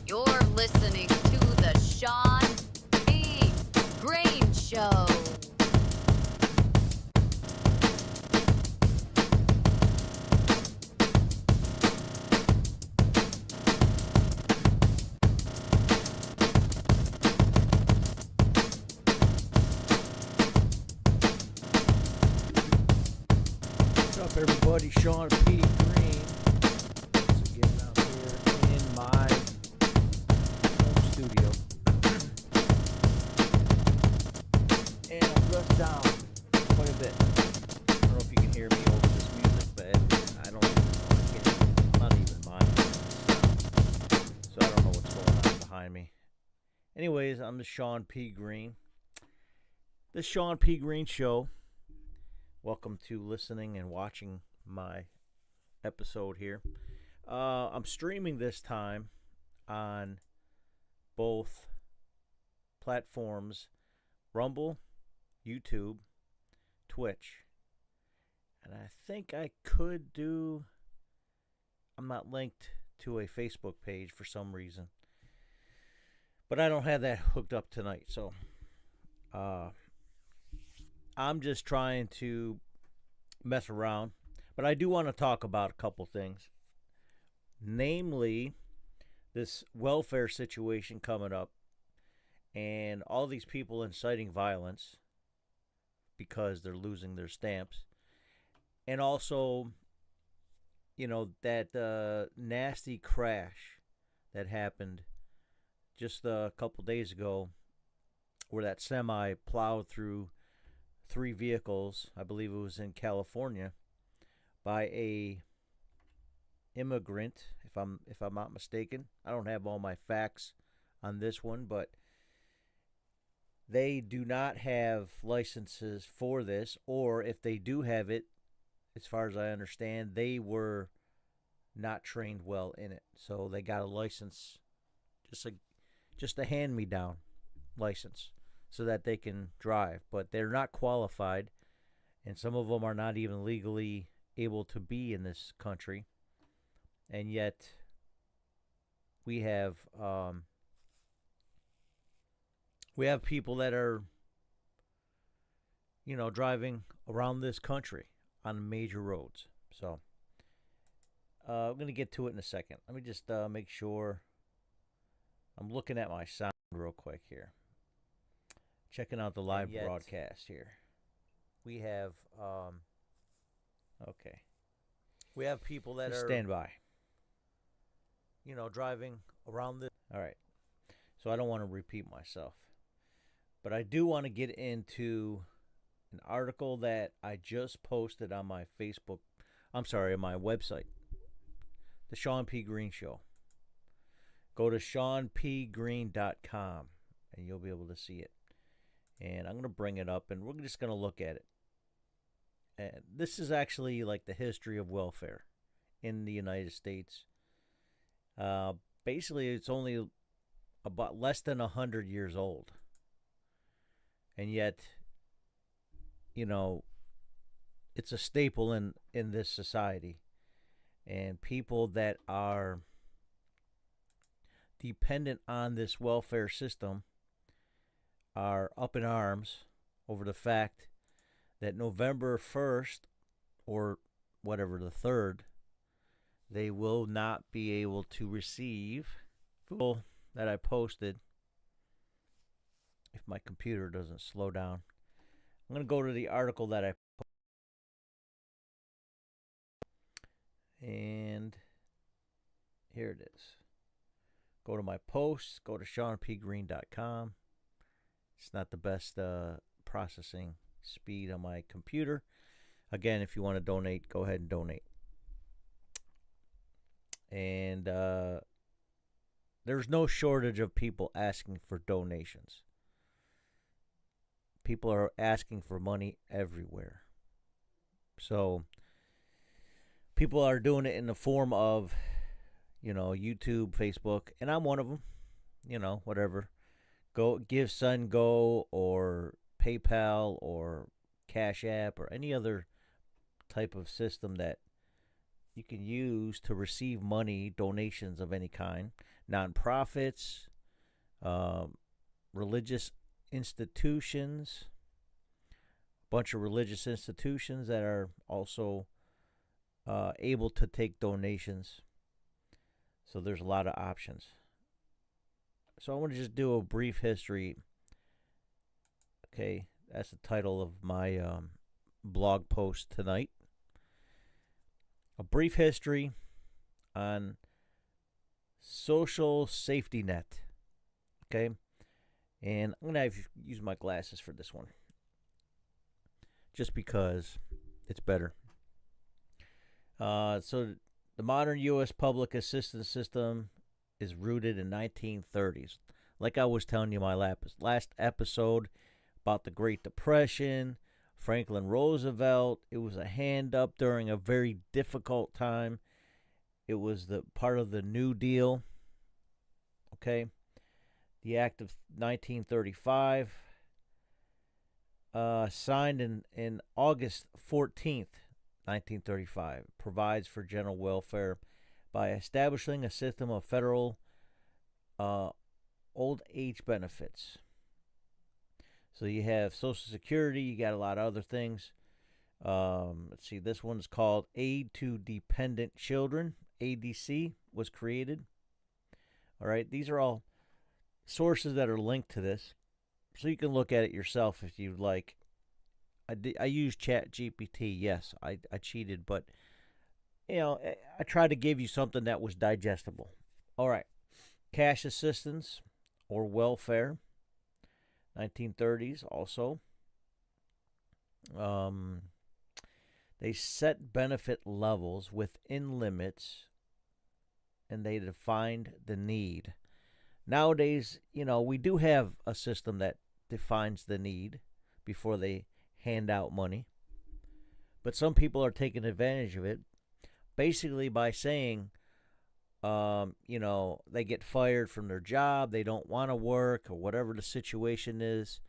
You're listening to the Shawn P. Greene Show. What's up, everybody? Shawn P. Greene. Once again, I'm here in my home studio. And I'm dressed down quite a bit. I don't know if you can hear me over this music, but I don't even know. I can't, I'm not even minding the sound. So I don't know what's going on behind me. Anyways, I'm the Shawn P. Greene. The Shawn P. Greene Show. Welcome to listening and watching my episode here. I'm streaming this time on both platforms, Rumble, YouTube, Twitch. And I think I could do, I'm not linked to a Facebook page for some reason. But I don't have that hooked up tonight, so I'm just trying to mess around, but I do want to talk about a couple things, namely this welfare situation coming up and all these people inciting violence because they're losing their stamps, and also, you know, that nasty crash that happened just a couple days ago where that semi plowed through 3 vehicles. I believe it was in California, by a immigrant, if I'm not mistaken. I don't have all my facts on this one, but they do not have licenses for this, or if they do have it, as far as I understand, they were not trained well in it. So they got a license, just a hand-me-down license, so that they can drive, but they're not qualified, and some of them are not even legally able to be in this country. And yet we have people that are, you know, driving around this country on major roads. So I'm going to get to it in a second. Let me just make sure. I'm looking at my sound real quick here. Checking out the live broadcast here. We have, okay. We have people that are, stand by, you know, driving around this. All right. So I don't want to repeat myself, but I do want to get into an article that I just posted on my Facebook. I'm sorry, on my website, the Shawn P. Greene Show. Go to ShawnPGreene.com and you'll be able to see it. And I'm going to bring it up, and we're just going to look at it. And this is actually like the history of welfare in the United States. Basically, it's only about less than 100 years old. And yet, you know, it's a staple in this society. And people that are dependent on this welfare system are up in arms over the fact that November 1st, or whatever, the 3rd, they will not be able to receive that I posted. If my computer doesn't slow down, I'm going to go to the article that I posted. And here it is. Go to my posts, go to ShawnPGreene.com. It's not the best processing speed on my computer. Again, if you want to donate, go ahead and donate. And there's no shortage of people asking for donations. People are asking for money everywhere. So people are doing it in the form of, you know, YouTube, Facebook, and I'm one of them. You know, whatever. Go Give Sun Go or PayPal or Cash App or any other type of system that you can use to receive money, donations of any kind. nonprofits, um, religious institutions, bunch of religious institutions that are also able to take donations. So there's a lot of options. So I want to just do a brief history. Okay, that's the title of my blog post tonight. A brief history on social safety net. Okay, and I'm gonna use my glasses for this one, just because it's better. So the modern U.S. public assistance system is rooted in 1930s. Like I was telling you my last episode about the Great Depression, Franklin Roosevelt. It was a hand up during a very difficult time. It was the part of the New Deal. Okay, the Act of 1935, signed in August 14th, 1935, provides for general welfare by establishing a system of federal old age benefits. So you have Social Security, you got a lot of other things. Let's see, this one's called Aid to Dependent Children. ADC was created. All right, these are all sources that are linked to this, so you can look at it yourself if you'd like. I used Chat GPT. Yes, I cheated, but I tried to give you something that was digestible. All right, cash assistance or welfare, 1930s also. They set benefit levels within limits, and they defined the need. Nowadays, we do have a system that defines the need before they hand out money. But some people are taking advantage of it basically by saying, they get fired from their job, they don't want to work, or whatever the situation is,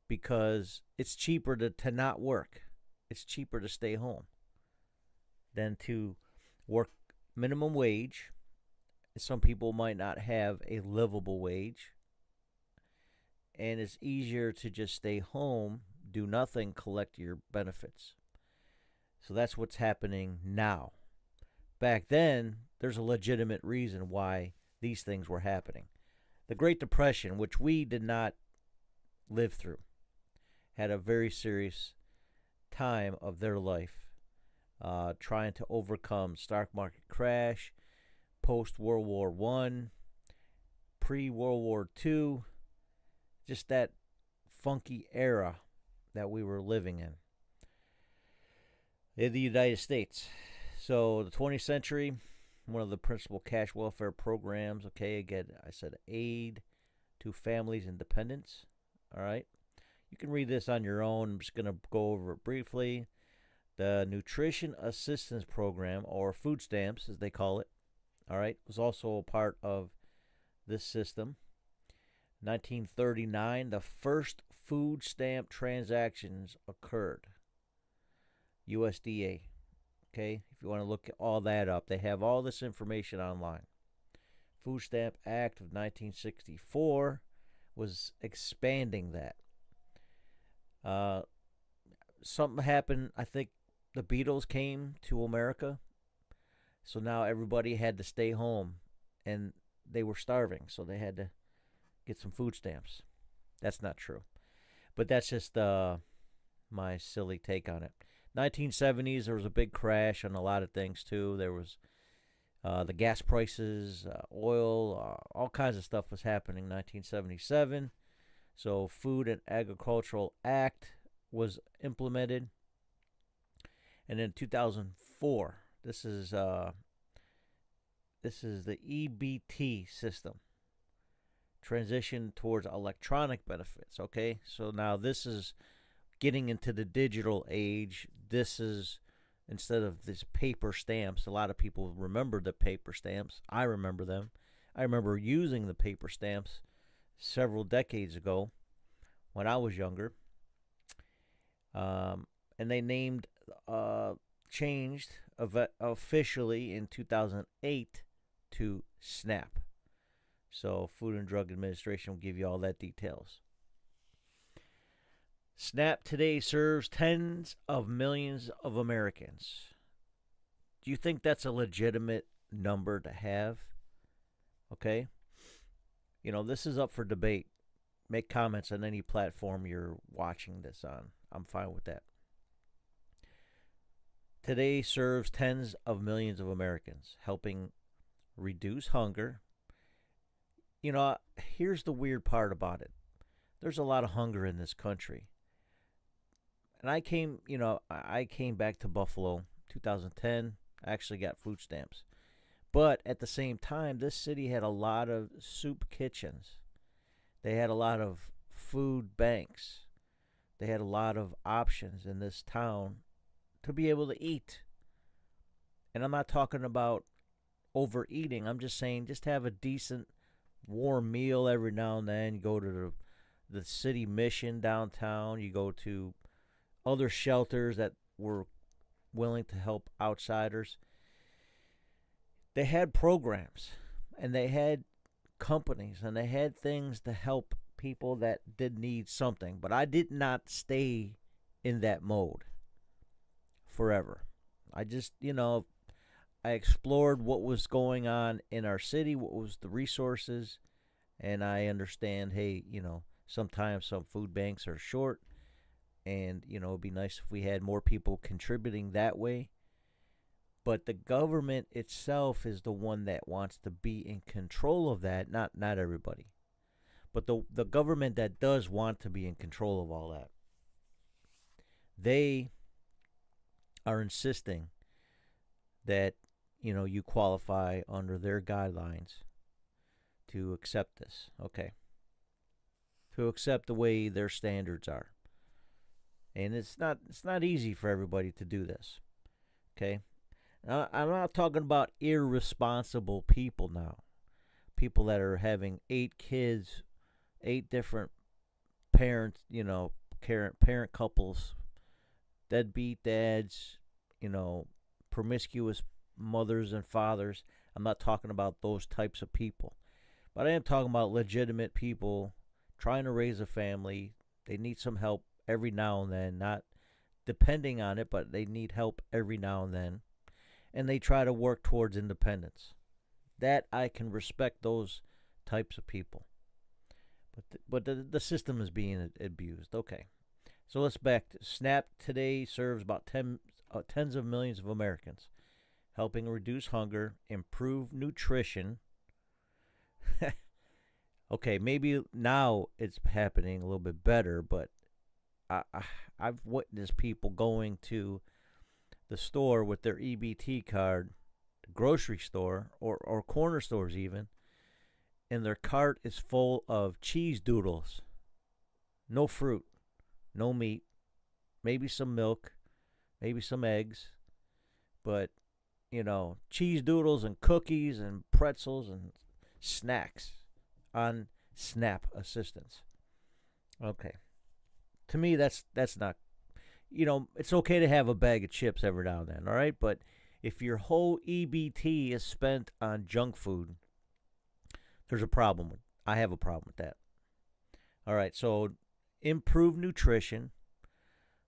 because it's cheaper to not work. It's cheaper to stay home than to work minimum wage. Some people might not have a livable wage, and it's easier to just stay home, do nothing, collect your benefits. So that's what's happening now. Back then, there's a legitimate reason why these things were happening. The Great Depression, which we did not live through, had a very serious time of their life, trying to overcome stock market crash, post World War I, pre World War II, just that funky era that we were living in the United States. So the 20th century, one of the principal cash welfare programs. Okay, again, I said aid to families and dependents. All right, you can read this on your own. I'm just going to go over it briefly. The Nutrition Assistance Program, or food stamps as they call it, all right, was also a part of this system. 1939, the first food stamp transactions occurred. USDA. Okay, if you want to look all that up, they have all this information online. Food Stamp Act of 1964 was expanding that. Something happened. I think the Beatles came to America, so now everybody had to stay home, and they were starving, so they had to get some food stamps. That's not true, but that's just my silly take on it. 1970s, there was a big crash on a lot of things too. There was the gas prices, oil, all kinds of stuff was happening. 1977, so Food and Agricultural Act was implemented, and in 2004, this is the EBT system. Transition towards electronic benefits. Okay, so now this is getting into the digital age. This is, instead of this paper stamps, a lot of people remember the paper stamps. I remember them. I remember using the paper stamps several decades ago when I was younger. And they changed officially in 2008 to SNAP. So, Food and Drug Administration will give you all that details. SNAP today serves tens of millions of Americans. Do you think that's a legitimate number to have? Okay. This is up for debate. Make comments on any platform you're watching this on. I'm fine with that. Today serves tens of millions of Americans, helping reduce hunger. Here's the weird part about it. There's a lot of hunger in this country. And I came back to Buffalo 2010. I actually got food stamps. But at the same time, this city had a lot of soup kitchens. They had a lot of food banks. They had a lot of options in this town to be able to eat. And I'm not talking about overeating. I'm just saying just have a decent warm meal every now and then. You go to the city mission downtown. You go to other shelters that were willing to help outsiders. They had programs and they had companies and they had things to help people that did need something. But I did not stay in that mode forever. I just, I explored what was going on in our city, what was the resources, and I understand, hey, sometimes some food banks are short, and, it'd be nice if we had more people contributing that way. But the government itself is the one that wants to be in control of that, not everybody. But the government that does want to be in control of all that, they are insisting that, you qualify under their guidelines to accept this, okay? To accept the way their standards are. And it's not easy for everybody to do this, okay? I'm not talking about irresponsible people now. People that are having 8 kids, 8 different parents, parent couples, deadbeat dads, promiscuous mothers and fathers. I'm not talking about those types of people. But I am talking about legitimate people trying to raise a family. They need some help every now and then, not depending on it, but they need help every now and then. And they try to work towards independence. That I can respect those types of people. But the system is being abused. Okay. So let's back to SNAP today serves about tens of millions of Americans, helping reduce hunger, improve nutrition. Okay, maybe now it's happening a little bit better, but I've witnessed people going to the store with their EBT card, the grocery store, or corner stores even, and their cart is full of cheese doodles. No fruit, no meat, maybe some milk, maybe some eggs, but, cheese doodles and cookies and pretzels and snacks on SNAP assistance. Okay. To me, that's not, it's okay to have a bag of chips every now and then, all right? But if your whole EBT is spent on junk food, there's a problem. I have a problem with that. All right, so improve nutrition,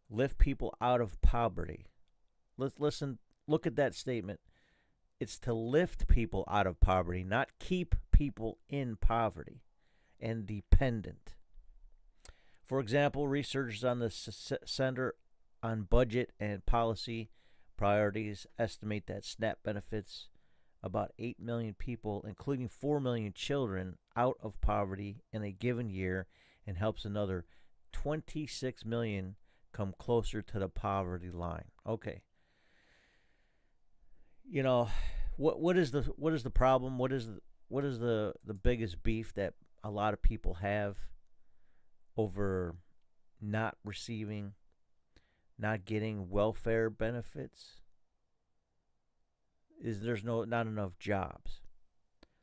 lift people out of poverty. Look at that statement. It's to lift people out of poverty, not keep people in poverty and dependent. For example, researchers on the Center on Budget and Policy Priorities estimate that SNAP benefits about 8 million people, including 4 million children, out of poverty in a given year, and helps another 26 million come closer to the poverty line. Okay. What is the problem? What is the biggest beef that a lot of people have over not getting welfare benefits? Is there's not enough jobs.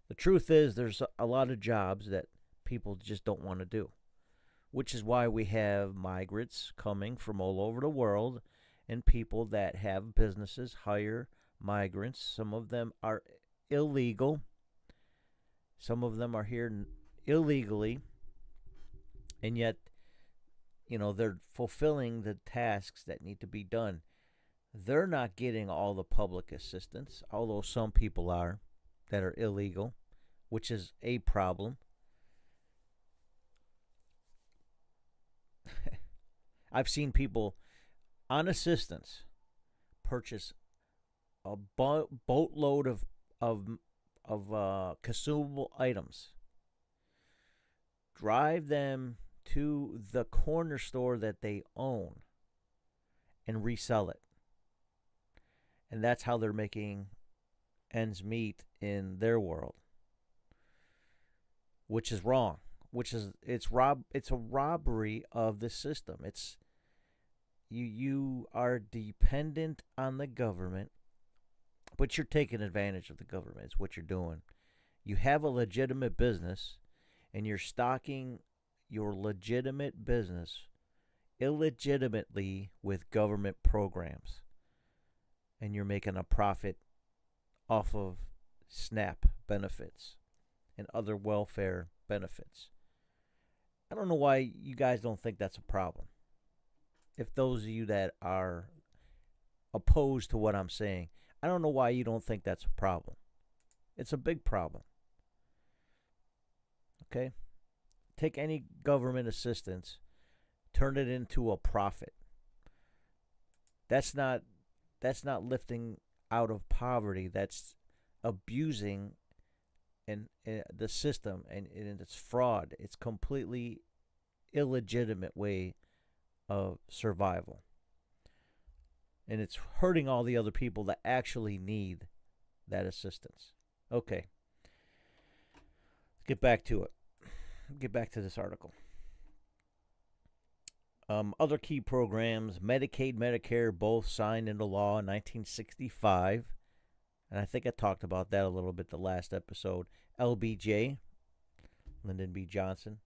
The truth is there's a lot of jobs that people just don't want to do, which is why we have migrants coming from all over the world, and people that have businesses hire migrants. Some of them are illegal, Some of them are here illegally, and yet, they're fulfilling the tasks that need to be done. They're not getting all the public assistance, although some people are that are illegal, which is a problem. I've seen people on assistance purchase a boatload of consumable items, drive them to the corner store that they own, and resell it. And that's how they're making ends meet in their world, which is wrong. It's a robbery of the system. It's you are dependent on the government, but you're taking advantage of the government. It's what you're doing. You have a legitimate business, and you're stocking your legitimate business illegitimately with government programs, and you're making a profit off of SNAP benefits and other welfare benefits. I don't know why you guys don't think that's a problem. If those of you that are opposed to what I'm saying, I don't know why you don't think that's a problem. It's a big problem. Okay? Take any government assistance, turn it into a profit. That's not lifting out of poverty. That's abusing the system, and it's fraud. It's completely illegitimate way of survival, and it's hurting all the other people that actually need that assistance. Okay, let's get back to it. Get back to this article. Other key programs: Medicaid, Medicare, both signed into law in 1965. And I think I talked about that a little bit the last episode. LBJ, Lyndon B. Johnson,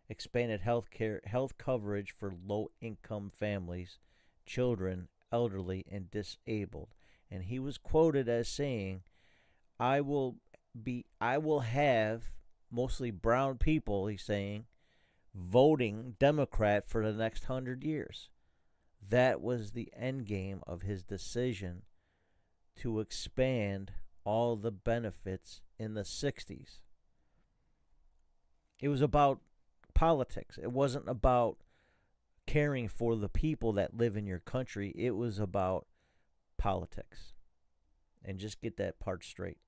expanded health coverage for low-income families, children, elderly, and disabled. And he was quoted as saying, I will have mostly brown people," he's saying, "voting Democrat for the next 100 years." That was the end game of his decision to expand all the benefits in the 60s. It was about politics. It wasn't about caring for the people that live in your country. It was about politics. And just get that part straight.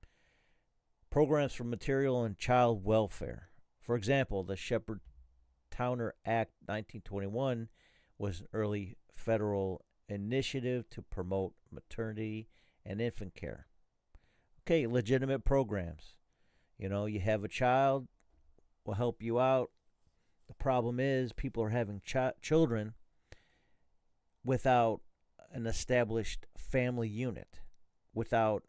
Programs for material and child welfare. For example, the Shepard-Towner Act 1921 was an early federal initiative to promote maternity and infant care. Okay, legitimate programs. You have a child, we'll help you out. The problem is people are having children without an established family unit, without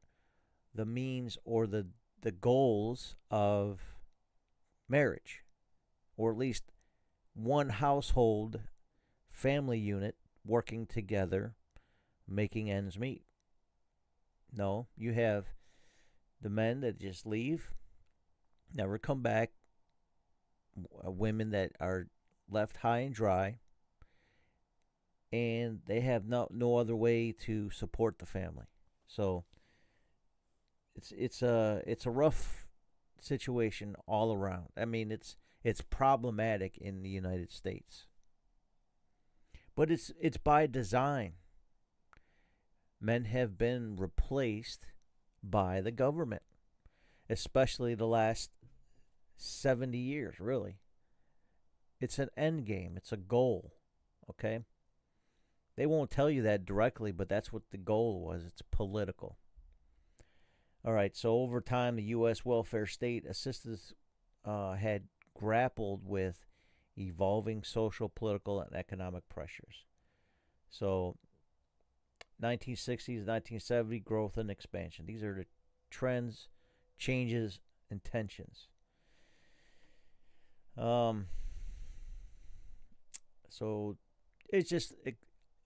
the means or the goals of marriage, or at least one household family unit working together, making ends meet. No, you have the men that just leave, never come back, women that are left high and dry, and they have no other way to support the family. So it's a rough situation all around. I mean, it's problematic in the United States, but it's by design. Men have been replaced by the government, especially the last 70 years, really. It's an end game. It's a goal, okay? They won't tell you that directly, but that's what the goal was. It's political. All right, so over time, the U.S. welfare state assistance had grappled with evolving social, political, and economic pressures. So 1960s, 1970, growth and expansion. These are the trends, changes, and tensions. So it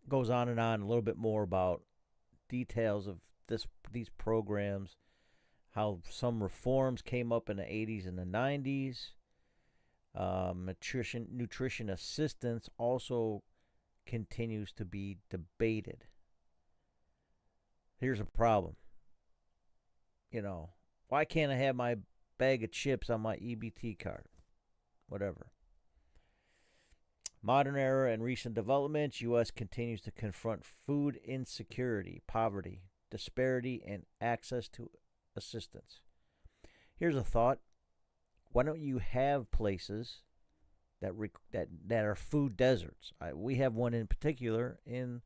goes on a little bit more about details of these programs, how some reforms came up in the 80s and the 90s. Nutrition assistance also continues to be debated. Here's a problem. Why can't I have my bag of chips on my EBT card? Whatever. Modern era and recent developments, U.S. continues to confront food insecurity, poverty, disparity, and access to assistance. Here's a thought. Why don't you have places that are food deserts? We have one in particular in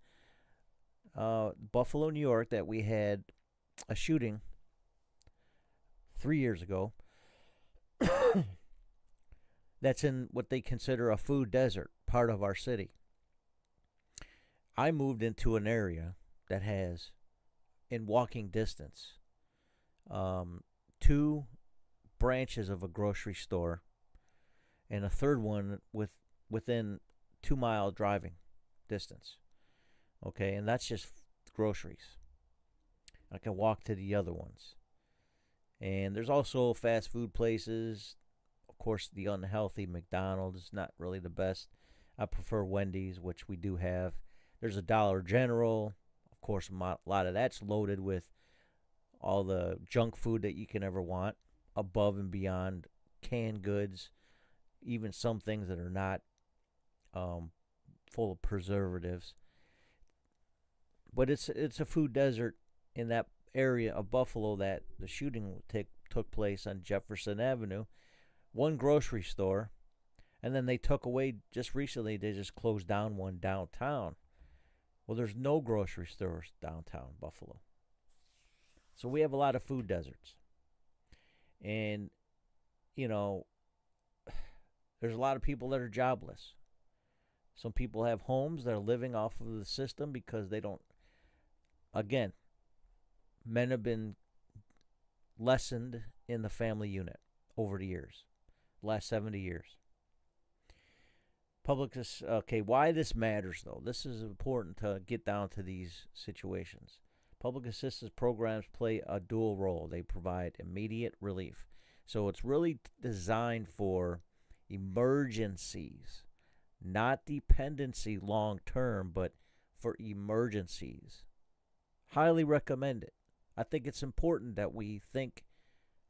Buffalo, New York, that we had a shooting 3 years ago. That's in what they consider a food desert, part of our city. I moved into an area that has, in walking distance, 2 branches of a grocery store, and a third one within 2-mile driving distance. Okay, and that's just groceries. I can walk to the other ones. And there's also fast food places. Of course, the unhealthy McDonald's is not really the best. I prefer Wendy's, which we do have. There's a Dollar General. Of course, a lot of that's loaded with all the junk food that you can ever want, above and beyond canned goods, even some things that are not full of preservatives. But it's a food desert in that area of Buffalo that the shooting took place on Jefferson Avenue. One grocery store, and then they took away, just recently, they just closed down one downtown. Well, there's no grocery stores downtown Buffalo. So we have a lot of food deserts. And, there's a lot of people that are jobless. Some people have homes that are living off of the system because they don't. Again, men have been lessened in the family unit over the years, last 70 years. Why this matters, though. This is important to get down to these situations. Public assistance programs play a dual role. They provide immediate relief. So it's really designed for emergencies, not dependency long term, but for emergencies. Highly recommend it. I think it's important that we think,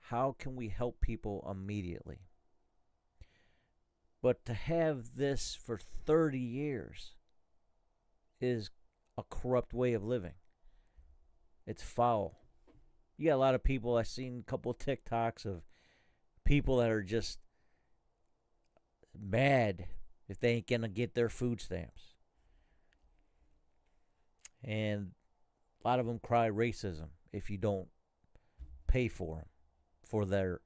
how can we help people immediately? But to have this for 30 years is a corrupt way of living. It's foul. You got a lot of people, I've seen a couple of TikToks of people that are just mad if they ain't going to get their food stamps. And a lot of them cry racism if you don't pay for them for their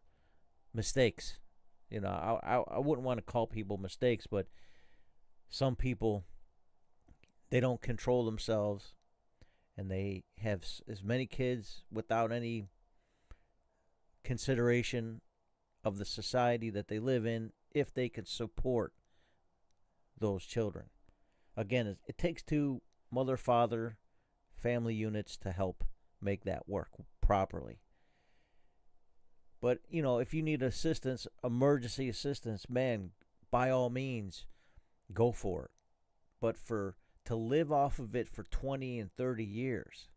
mistakes. I wouldn't want to call people mistakes, but some people, they don't control themselves, and they have as many kids without any consideration of the society that they live in, if they could support those children. Again, it takes 2 mother, father, family units to help make that work properly. But, if you need assistance, emergency assistance, man, by all means, go for it. But to live off of it for 20 and 30 years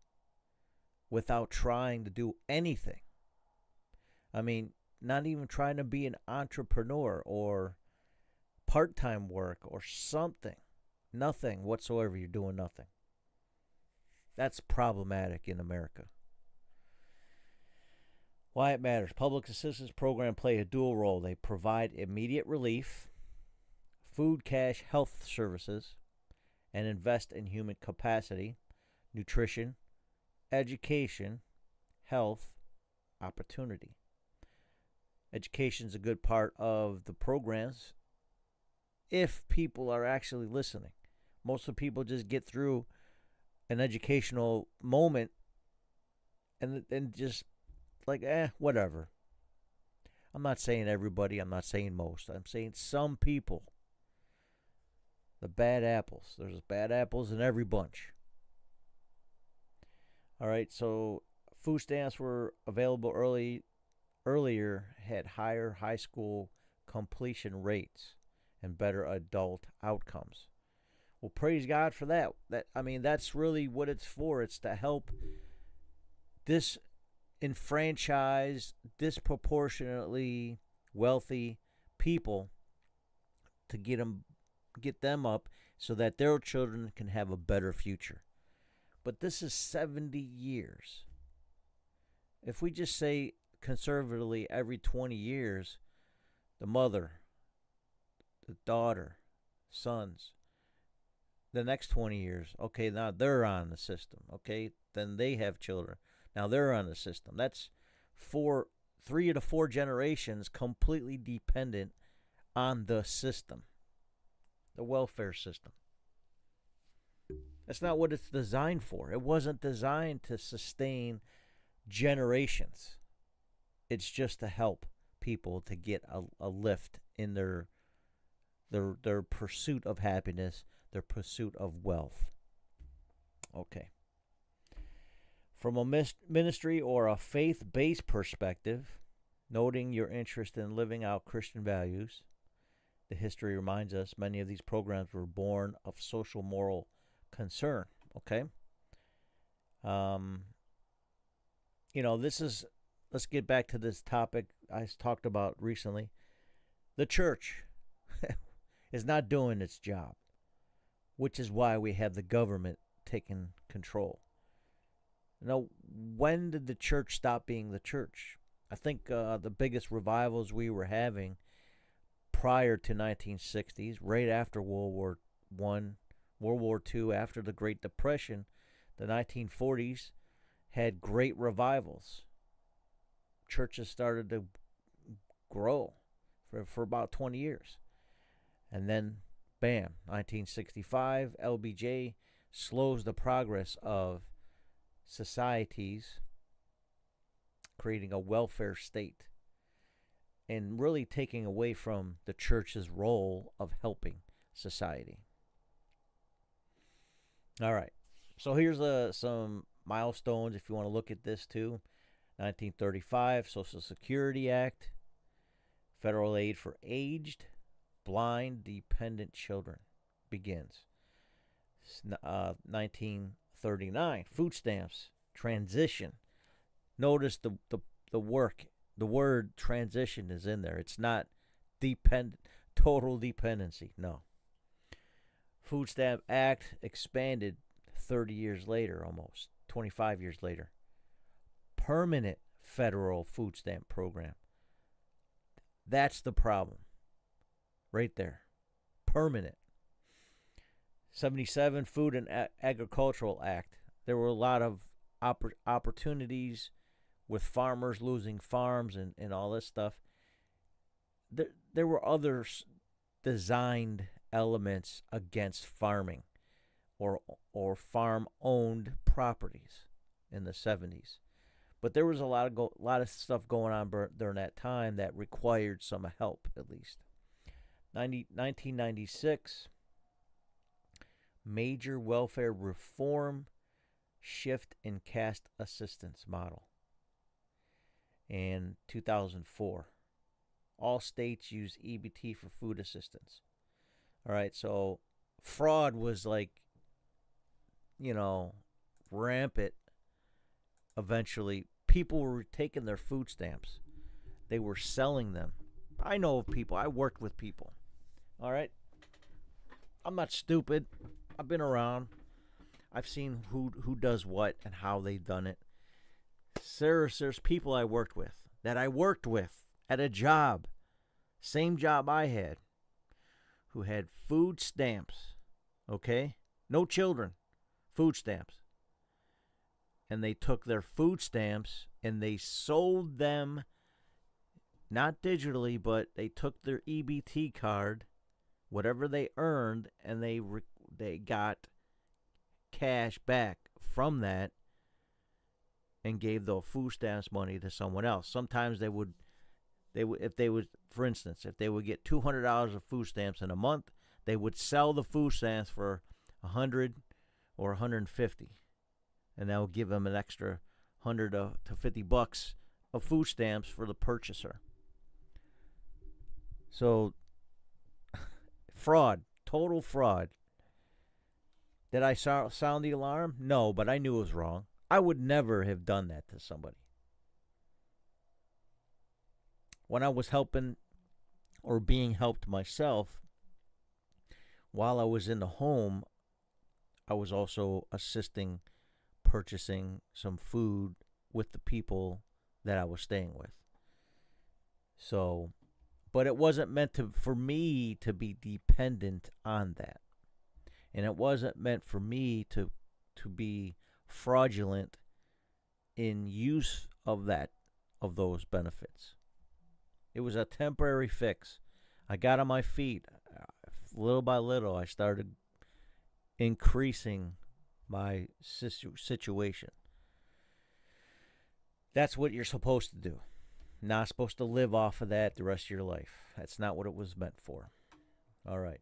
without trying to do anything, not even trying to be an entrepreneur or part-time work or something, nothing whatsoever, you're doing nothing. That's problematic in America. Why it matters. Public assistance programs play a dual role. They provide immediate relief, food, cash, health services, and invest in human capacity, nutrition, education, health, opportunity. Education is a good part of the programs if people are actually listening. Most of the people just get through an educational moment and just like, whatever. I'm not saying everybody. I'm not saying most. I'm saying some people. The bad apples. There's bad apples in every bunch. All right, so Food stamps were available earlier had higher high school completion rates and better adult outcomes. Well, praise God for that. That's really what it's for. It's to help disenfranchised, disproportionately wealthy people to get them up so that their children can have a better future. But this is 70 years. If we just say conservatively every 20 years, the mother, the daughter, sons, the next 20 years, okay, now they're on the system, okay? Then they have children. Now they're on the system. That's 3 to 4 generations completely dependent on the system, the welfare system. That's not what it's designed for. It wasn't designed to sustain generations. It's just to help people to get a lift in their pursuit of happiness, their pursuit of wealth. Okay. From a ministry or a faith-based perspective, noting your interest in living out Christian values, the history reminds us many of these programs were born of social moral concern. Okay. Let's get back to this topic I talked about recently. The church is not doing its job, which is why we have the government taking control. Now, when did the church stop being the church? I think the biggest revivals we were having prior to 1960s, right after World War I, World War II, after the Great Depression, the 1940s had great revivals. Churches started to grow for about 20 years. And then, bam, 1965, LBJ slows the progress of societies, creating a welfare state and really taking away from the church's role of helping society. All right. So here's some milestones if you want to look at this too. 1935, Social Security Act, federal aid for aged, blind, dependent children begins. 1939, food stamps, transition. Notice the word transition is in there. It's not total dependency. No. Food Stamp Act expanded 30 years later, almost 25 years later. Permanent federal food stamp program. That's the problem. Right there. Permanent. 77, Food and Agricultural Act. There were a lot of opportunities with farmers losing farms and all this stuff. There were other designed elements against farming or farm-owned properties in the 70s. But there was a lot of stuff going on during that time that required some help, at least. 1996, major welfare reform, shift in caste assistance model. And 2004, all states use EBT for food assistance. All right, so fraud was rampant. Eventually, people were taking their food stamps. They were selling them. I know of people. I worked with people. All right? I'm not stupid. I've been around. I've seen who does what and how they've done it. There's people I worked with at a job, same job I had, who had food stamps, okay? No children, food stamps. And they took their food stamps and they sold them, not digitally, but they took their EBT card, whatever they earned, and they got cash back from that and gave the food stamps money to someone else. Sometimes they would, for instance, if they would get $200 of food stamps in a month, they would sell the food stamps for $100 or $150, and that would give them an extra 100 to $50 of food stamps for the purchaser. So fraud, total fraud. Did I sound the alarm? No, but I knew it was wrong. I would never have done that to somebody. When I was helping or being helped myself, while I was in the home, I was also assisting purchasing some food with the people that I was staying with. So, but it wasn't meant for me to be dependent on that. And it wasn't meant for me to be fraudulent in use of those benefits. It was a temporary fix. I got on my feet. Little by little, I started increasing my situation. That's what you're supposed to do. Not supposed to live off of that the rest of your life. That's not what it was meant for. All right.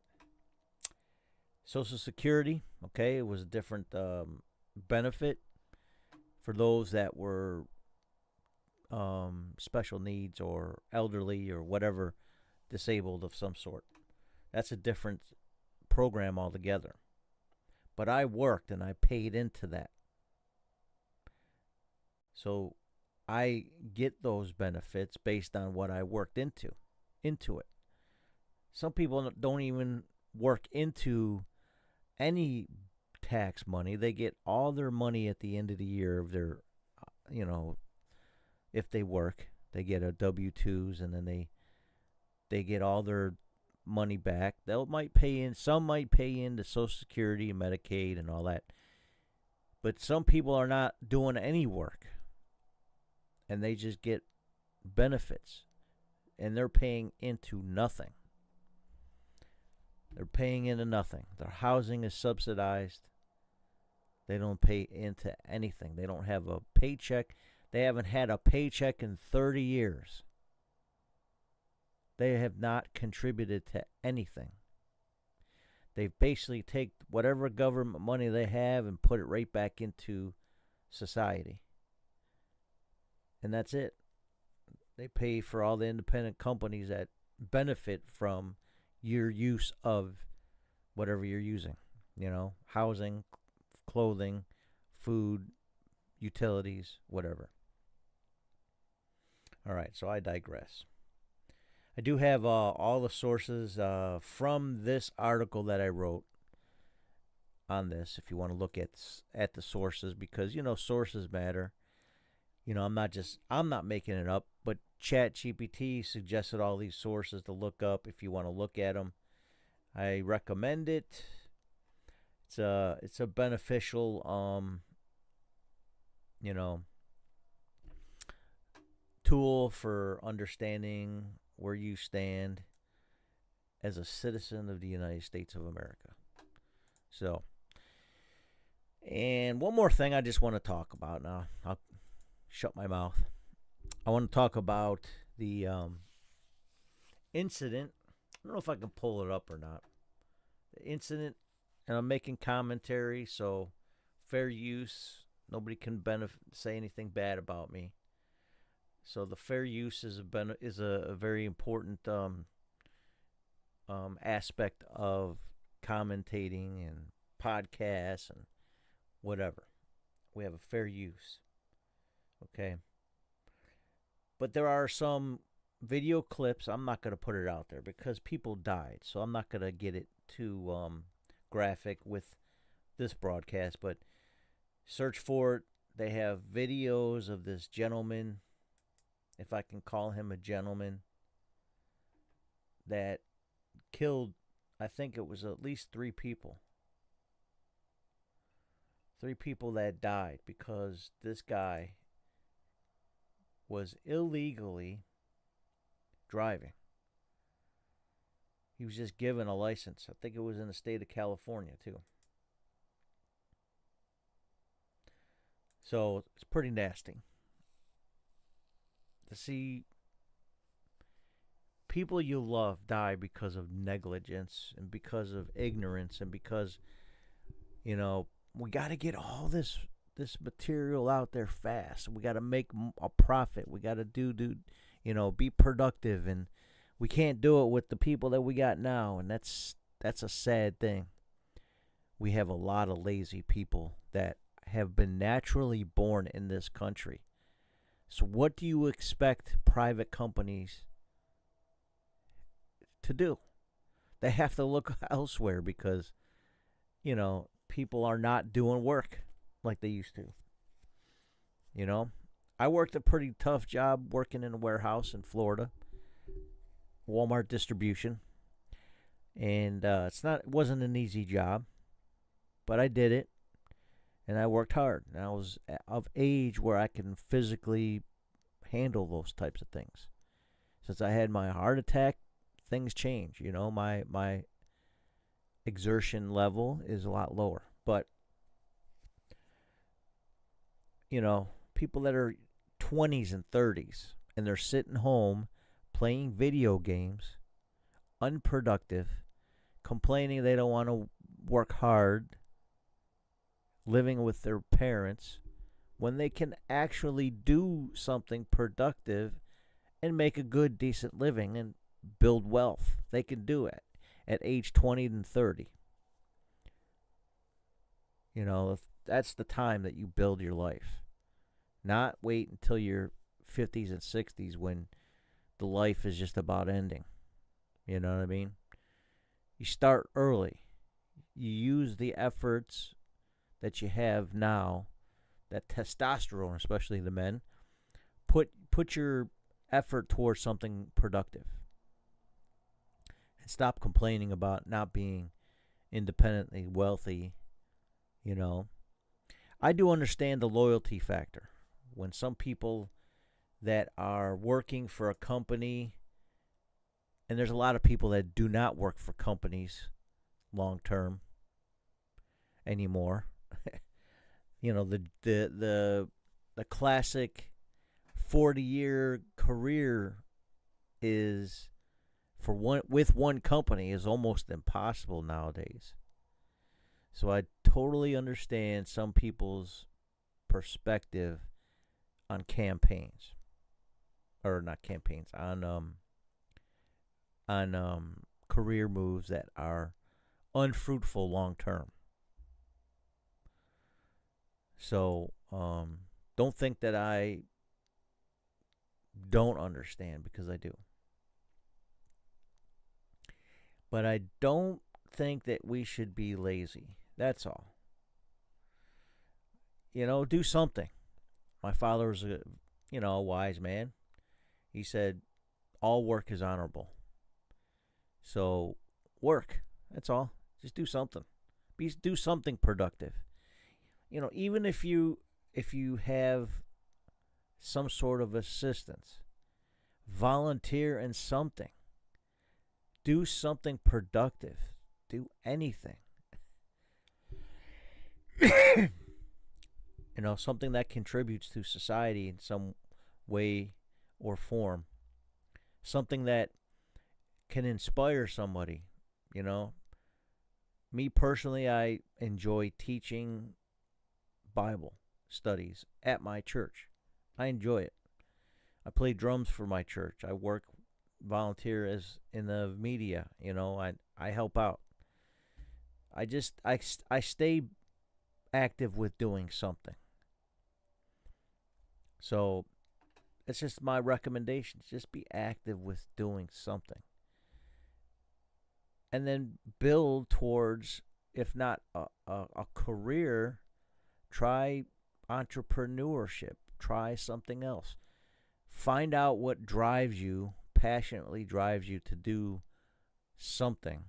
Social Security, okay, it was a different benefit for those that were special needs or elderly or whatever, disabled of some sort. That's a different program altogether. But I worked and I paid into that. So I get those benefits based on what I worked into it. Some people don't even work into any tax money. They get all their money at the end of the year of their, if they work, they get a W-2s, and then they get all their money back. Some might pay into Social Security and Medicaid and all that. But some people are not doing any work, and they just get benefits, and they're paying into nothing. They're paying into nothing. Their housing is subsidized. They don't pay into anything. They don't have a paycheck. They haven't had a paycheck in 30 years. They have not contributed to anything. They basically take whatever government money they have and put it right back into society. And that's it. They pay for all the independent companies that benefit from your use of whatever you're using. Housing, clothing, food, utilities, whatever. All right, so I digress. I do have all the sources from this article that I wrote on this, if you want to look at the sources, because sources matter. I'm not making it up, but ChatGPT suggested all these sources to look up if you want to look at them. I recommend it. It's a beneficial tool for understanding where you stand as a citizen of the United States of America. So, and one more thing I just want to talk about now. I'll shut my mouth. I want to talk about the incident. I don't know if I can pull it up or not. The incident, and I'm making commentary, so fair use. Nobody can say anything bad about me. So the fair use is a very important aspect of commentating and podcasts and whatever. We have a fair use. Okay. But there are some video clips. I'm not going to put it out there because people died. So I'm not going to get it too graphic with this broadcast. But search for it. They have videos of this gentleman, if I can call him a gentleman, that killed, I think it was at least 3 people. 3 people that died because this guy was illegally driving. He was just given a license. I think it was in the state of California, too. So it's pretty nasty to see people you love die because of negligence and because of ignorance and because, we got to get all this this material out there fast. We got to make a profit. We got to be productive, and we can't do it with the people that we got now, and that's a sad thing. We have a lot of lazy people that have been naturally born in this country. So what do you expect private companies to do? They have to look elsewhere because, people are not doing work like they used to. I worked a pretty tough job working in a warehouse in Florida, Walmart distribution. And it wasn't an easy job, but I did it, and I worked hard. And I was of age where I can physically handle those types of things. Since I had my heart attack, things change. My exertion level is a lot lower. But people that are 20s and 30s and they're sitting home playing video games, unproductive, complaining they don't want to work hard, living with their parents, when they can actually do something productive and make a good, decent living and build wealth. They can do it at age 20 and 30. That's the time that you build your life. Not wait until your 50s and 60s when the life is just about ending. You know what I mean? You start early. You use the efforts that you have now, that testosterone, especially the men, put your effort towards something productive. And stop complaining about not being independently wealthy. I do understand the loyalty factor. When some people that are working for a company, and there's a lot of people that do not work for companies long term anymore. The classic 40-year career is with one company is almost impossible nowadays. So I totally understand some people's perspective on campaigns, or not campaigns, on career moves that are unfruitful long term. So don't think that I don't understand, because I do. But I don't think that we should be lazy. That's all. Do something. My father was a wise man. He said, all work is honorable. So work. That's all. Just do something. Do something productive. Even if you have some sort of assistance, volunteer in something. Do something productive. Do anything. Something that contributes to society in some way or form. Something that can inspire somebody. Me personally, I enjoy teaching Bible studies at my church. I enjoy it. I play drums for my church. I volunteer as in the media. I help out. I stay active with doing something. So it's just my recommendation. Just be active with doing something. And then build towards, if not a career, try entrepreneurship. Try something else. Find out what passionately drives you to do something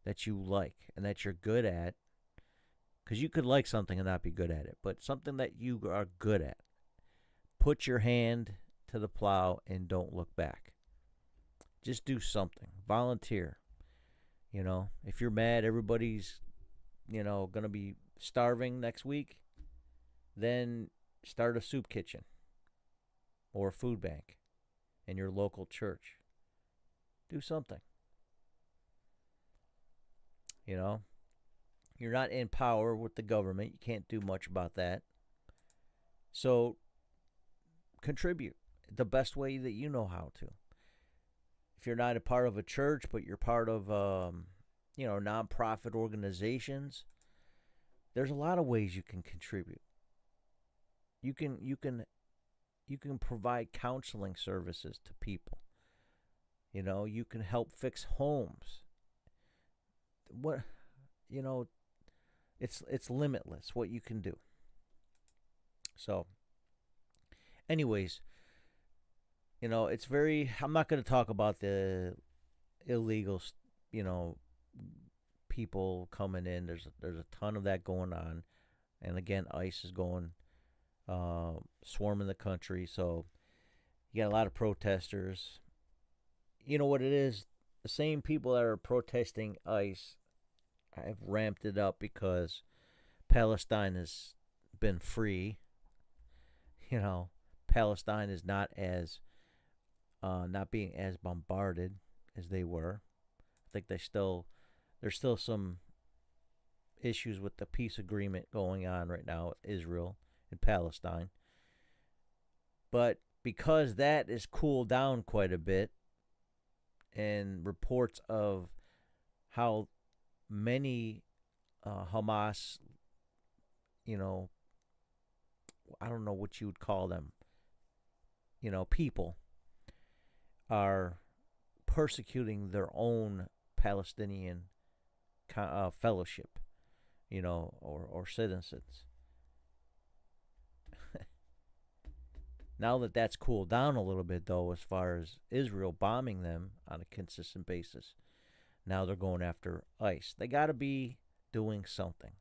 that you like and that you're good at. Because you could like something and not be good at it, but something that you are good at. Put your hand to the plow and don't look back. Just do something. Volunteer. If you're mad everybody's, going to be starving next week, then start a soup kitchen or a food bank in your local church. Do something. You're not in power with the government. You can't do much about that. So contribute the best way that you know how to. If you're not a part of a church, but you're part of nonprofit organizations, there's a lot of ways you can contribute. You can provide counseling services to people. You can help fix homes. What you know, it's limitless what you can do. So, anyways, it's very. I'm not going to talk about the illegal, you know, people coming in. There's a ton of that going on, and again, ICE is going swarming the country. So you got a lot of protesters. You know what it is? The same people that are protesting ICE have ramped it up because Palestine has been free. Palestine is not being as bombarded as they were. I think there's still some issues with the peace agreement going on right now with Israel and Palestine. But because that is cooled down quite a bit, and reports of how many Hamas, I don't know what you would call them, people are persecuting their own Palestinian fellowship, or citizens. Now that that's cooled down a little bit, though, as far as Israel bombing them on a consistent basis, now they're going after ICE. They got to be doing something,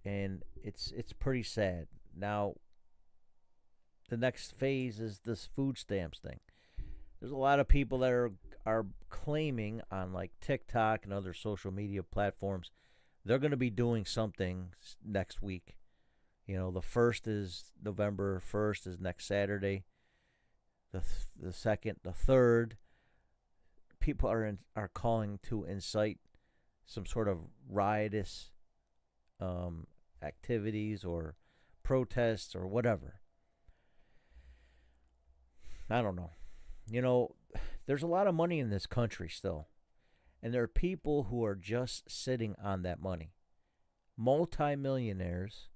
and it's pretty sad. Now, the next phase is this food stamps thing. There's a lot of people that are claiming on like TikTok and other social media platforms they're going to be doing something next week. The first is November 1st is next Saturday. The second, the third, people are calling to incite some sort of riotous activities or protests or whatever. I don't know. There's a lot of money in this country still, and there are people who are just sitting on that money, multimillionaires.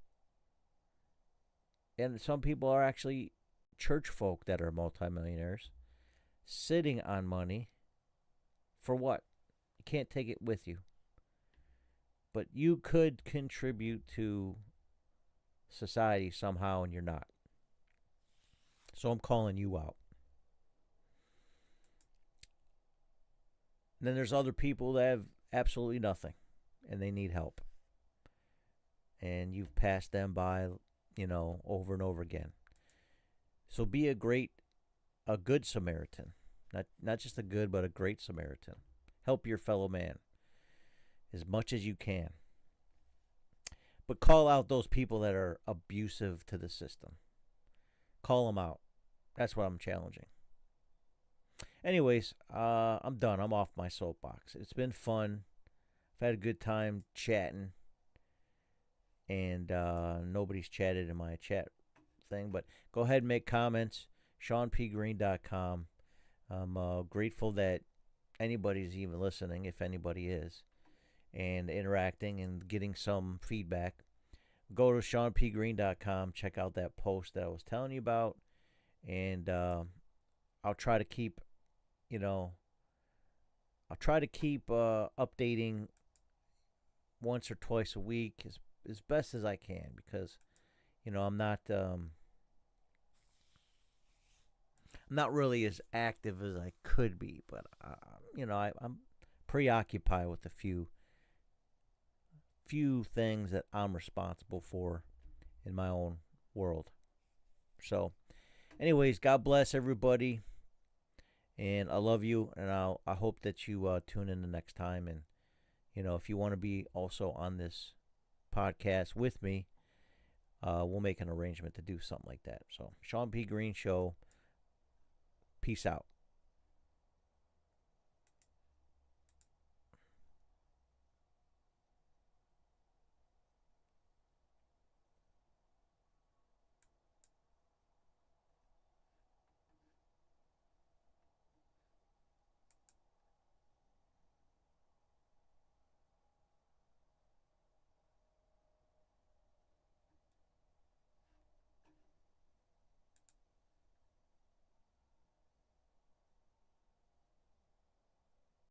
And some people are actually church folk that are multimillionaires sitting on money for what? You can't take it with you. But you could contribute to society somehow, and you're not. So I'm calling you out. And then there's other people that have absolutely nothing, and they need help. And you've passed them by, over and over again. So be a good Samaritan. Not just a good, but a great Samaritan. Help your fellow man as much as you can. But call out those people that are abusive to the system. Call them out. That's what I'm challenging. Anyways, I'm done. I'm off my soapbox. It's been fun. I've had a good time chatting. And nobody's chatted in my chat thing. But go ahead and make comments. ShawnPGreene.com. I'm grateful that anybody's even listening, if anybody is, and interacting and getting some feedback. Go to ShawnPGreene.com. Check out that post that I was telling you about. And I'll try to keep, updating once or twice a week as best as I can, because I'm not really as active as I could be, but I'm preoccupied with a few things that I'm responsible for in my own world. So anyways, God bless everybody, and I love you, and I hope that you tune in the next time. And if you want to be also on this podcast with me, we'll make an arrangement to do something like that. So, Shawn P. Greene Show. Peace out.